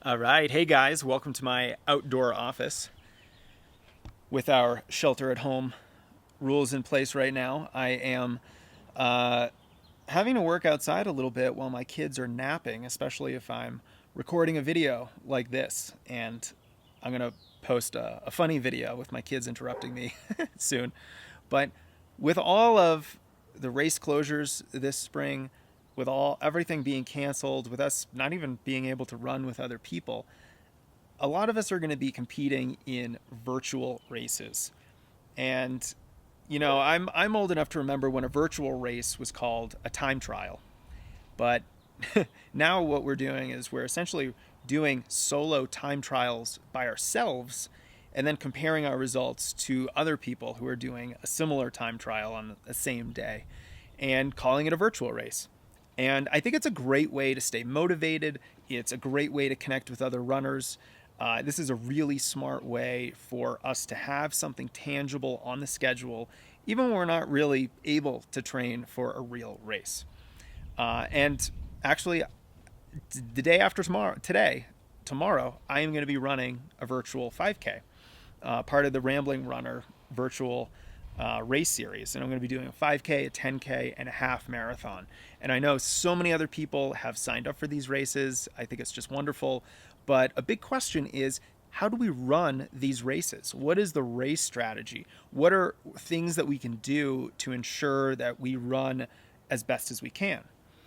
All right. Hey guys, welcome to my outdoor office. With our shelter at home rules in place right now, I am uh, having to work outside a little bit while my kids are napping, especially if I'm recording a video like this. And I'm going to post a funny video with my kids interrupting me soon. But with all of the race closures this spring, with all everything being canceled, with us not even being able to run with other people, a lot of us are going to be competing in virtual races. And I'm old enough to remember when a virtual race was called a time trial. But now what we're doing is we're essentially doing solo time trials by ourselves and then comparing our results to other people who are doing a similar time trial on the same day and calling it a virtual race. And I think it's a great way to stay motivated. It's a great way to connect with other runners. This is a really smart way for us to have something tangible on the schedule, even when we're not really able to train for a real race. And actually, the day after tomorrow, I am going to be running a virtual 5K, part of the Rambling Runner virtual race series. And I'm going to be doing a 5K, a 10K, and a half marathon. And I know so many other people have signed up for these races. I think it's just wonderful. But a big question is, how do we run these races? What is the race strategy? What are things that we can do to ensure that we run as best as we can?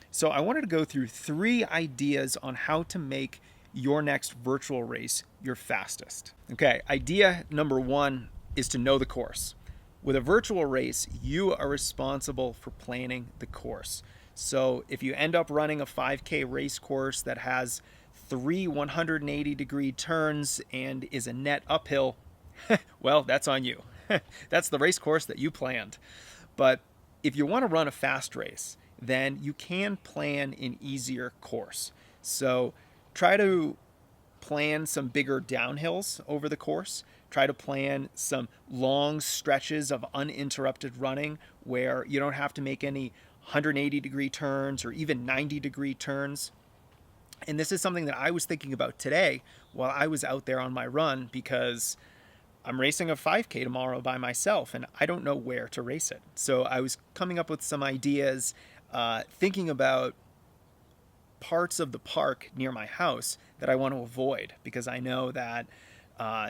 So I wanted to go through 3 ideas on how to make your next virtual race your fastest. Okay, idea number 1 is to know the course. With a virtual race, you are responsible for planning the course. So if you end up running a 5K race course that has 3 180-degree turns and is a net uphill, well, that's on you. That's the race course that you planned. But if you want to run a fast race, then you can plan an easier course. So try to plan some bigger downhills over the course. Try to plan some long stretches of uninterrupted running where you don't have to make any 180-degree turns or even 90-degree turns. And this is something that I was thinking about today while I was out there on my run, because I'm racing a 5K tomorrow by myself and I don't know where to race it. So I was coming up with some ideas, thinking about parts of the park near my house that I want to avoid because I know that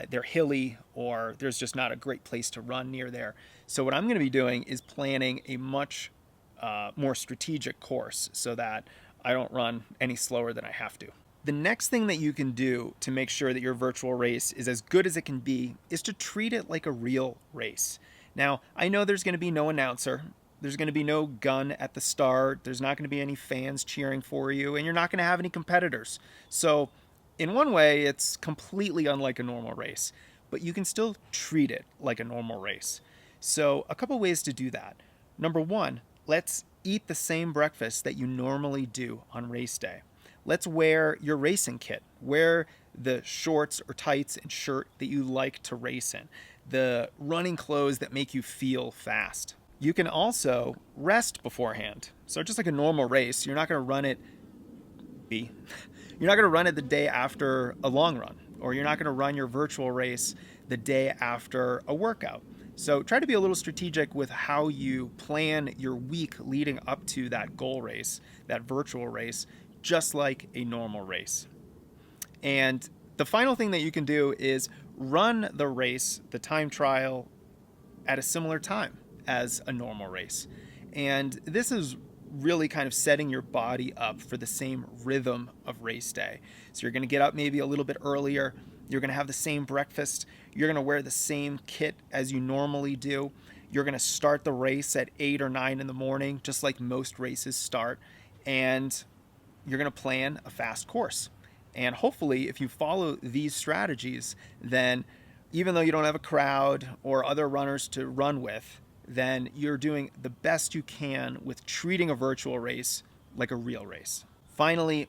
they're hilly or there's just not a great place to run near there. So what I'm going to be doing is planning a much more strategic course so that I don't run any slower than I have to. The next thing that you can do to make sure that your virtual race is as good as it can be is to treat it like a real race. Now, I know there's going to be no announcer. There's going to be no gun at the start. There's not going to be any fans cheering for you, and you're not going to have any competitors. So, in one way, it's completely unlike a normal race, but you can still treat it like a normal race. So, a couple ways to do that. Number 1, let's eat the same breakfast that you normally do on race day. Let's wear your racing kit. Wear the shorts or tights and shirt that you like to race in. The running clothes that make you feel fast. You can also rest beforehand. So just like a normal race, you're not going to run it You're not going to run it the day after a long run, or you're not going to run your virtual race the day after a workout. So try to be a little strategic with how you plan your week leading up to that goal race, that virtual race, just like a normal race. And the final thing that you can do is run the race, the time trial, at a similar time as a normal race. And this is really kind of setting your body up for the same rhythm of race day. So you're going to get up maybe a little bit earlier. You're going to have the same breakfast. You're going to wear the same kit as you normally do. You're going to start the race at 8 or 9 in the morning, just like most races start. And you're going to plan a fast course. And hopefully, if you follow these strategies, then even though you don't have a crowd or other runners to run with, then you're doing the best you can with treating a virtual race like a real race. Finally,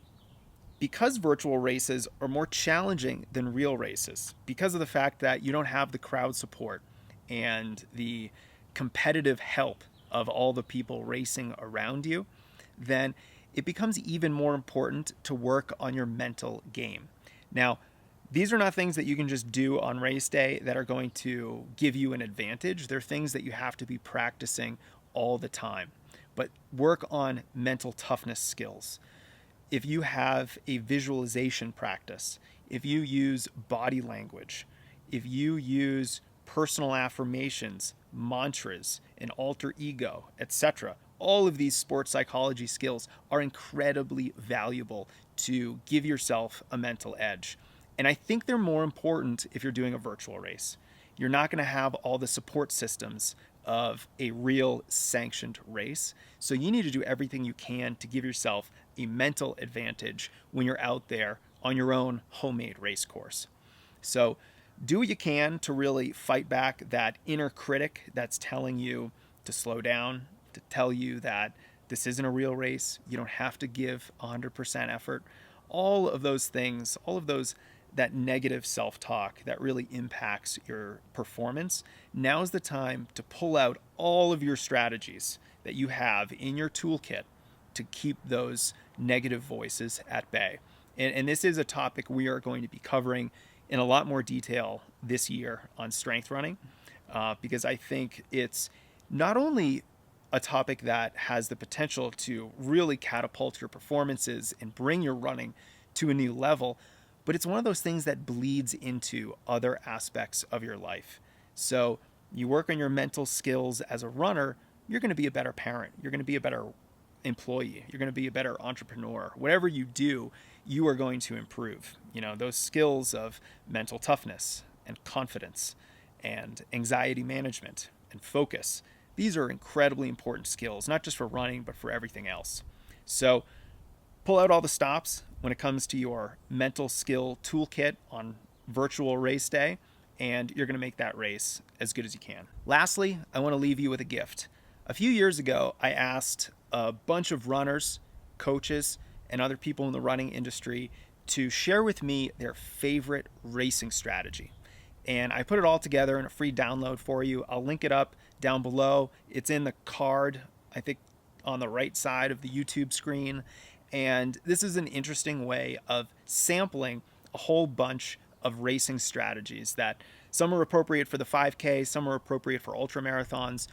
because virtual races are more challenging than real races, because of the fact that you don't have the crowd support and the competitive help of all the people racing around you, then it becomes even more important to work on your mental game. Now, these are not things that you can just do on race day that are going to give you an advantage. They're things that you have to be practicing all the time. But work on mental toughness skills. If you have a visualization practice, if you use body language, if you use personal affirmations, mantras, an alter ego, etc., all of these sports psychology skills are incredibly valuable to give yourself a mental edge. And I think they're more important if you're doing a virtual race. You're not going to have all the support systems of a real sanctioned race. So you need to do everything you can to give yourself a mental advantage when you're out there on your own homemade race course. So do what you can to really fight back that inner critic that's telling you to slow down, to tell you that this isn't a real race. You don't have to give 100% effort. All of those things, all of those, that negative self-talk that really impacts your performance. Now's the time to pull out all of your strategies that you have in your toolkit to keep those negative voices at bay. And this is a topic we are going to be covering in a lot more detail this year on strength running, because I think it's not only a topic that has the potential to really catapult your performances and bring your running to a new level, but it's one of those things that bleeds into other aspects of your life. So you work on your mental skills as a runner, you're going to be a better parent. You're going to be a better employee. You're going to be a better entrepreneur. Whatever you do, you are going to improve. You know, those skills of mental toughness and confidence and anxiety management and focus. These are incredibly important skills, not just for running, but for everything else. So pull out all the stops when it comes to your mental skill toolkit on virtual race day, and you're going to make that race as good as you can. Lastly, I want to leave you with a gift. A few years ago, I asked a bunch of runners, coaches, and other people in the running industry to share with me their favorite racing strategy. And I put it all together in a free download for you. I'll link it up down below. It's in the card, I think, on the right side of the YouTube screen. And this is an interesting way of sampling a whole bunch of racing strategies that some are appropriate for the 5K, some are appropriate for ultra marathons,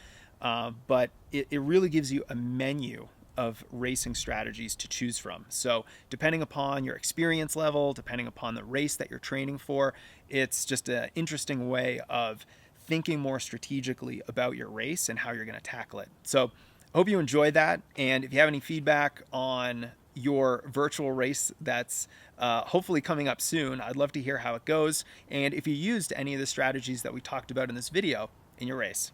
but it really gives you a menu of racing strategies to choose from. So depending upon your experience level, depending upon the race that you're training for, it's just an interesting way of thinking more strategically about your race and how you're going to tackle it. So I hope you enjoyed that. And if you have any feedback on your virtual race that's hopefully coming up soon, I'd love to hear how it goes. And if you used any of the strategies that we talked about in this video in your race.